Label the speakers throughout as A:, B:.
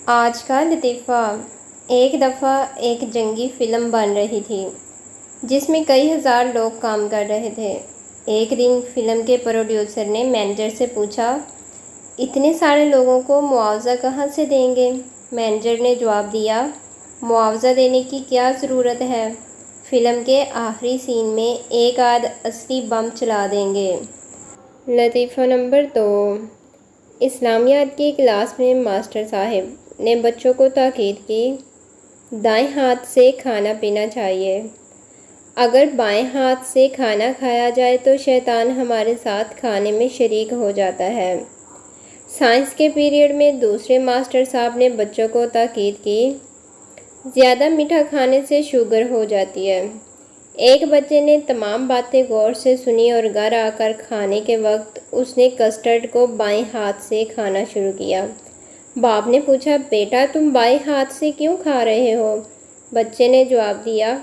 A: آج کا لطیفہ۔ ایک دفعہ ایک جنگی فلم بن رہی تھی جس میں کئی ہزار لوگ کام کر رہے تھے۔ ایک دن فلم کے پروڈیوسر نے مینیجر سے پوچھا، اتنے سارے لوگوں کو معاوضہ کہاں سے دیں گے؟ مینیجر نے جواب دیا، معاوضہ دینے کی کیا ضرورت ہے؟ فلم کے آخری سین میں ایک آدھ اصلی بم چلا دیں گے۔ لطیفہ نمبر 2۔ اسلامیات کی کلاس میں ماسٹر صاحب نے بچوں کو تاکید کی، دائیں ہاتھ سے کھانا پینا چاہیے۔ اگر بائیں ہاتھ سے کھانا کھایا جائے تو شیطان ہمارے ساتھ کھانے میں شریک ہو جاتا ہے۔ سائنس کے پیریڈ میں دوسرے ماسٹر صاحب نے بچوں کو تاکید کی، زیادہ میٹھا کھانے سے شوگر ہو جاتی ہے۔ ایک بچے نے تمام باتیں غور سے سنی اور گھر آ کر کھانے کے وقت اس نے کسٹرڈ کو بائیں ہاتھ سے کھانا شروع کیا۔ باپ نے پوچھا، بیٹا تم بائیں ہاتھ سے کیوں کھا رہے ہو؟ بچے نے جواب دیا،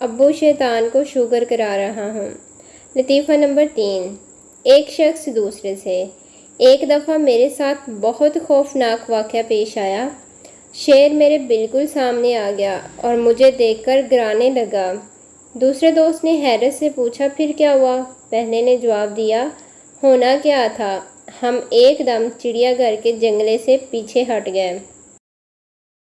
A: ابو شیطان کو شوگر کرا رہا ہوں۔ لطیفہ نمبر 3۔ ایک شخص دوسرے سے، ایک دفعہ میرے ساتھ بہت خوفناک واقعہ پیش آیا۔ شیر میرے بالکل سامنے آ گیا اور مجھے دیکھ کر گرانے لگا۔ دوسرے دوست نے حیرت سے پوچھا، پھر کیا ہوا؟ پہلے نے جواب دیا، ہونا کیا تھا، ہم ایک دم چڑیا گھر کے جنگلے سے پیچھے ہٹ گئے۔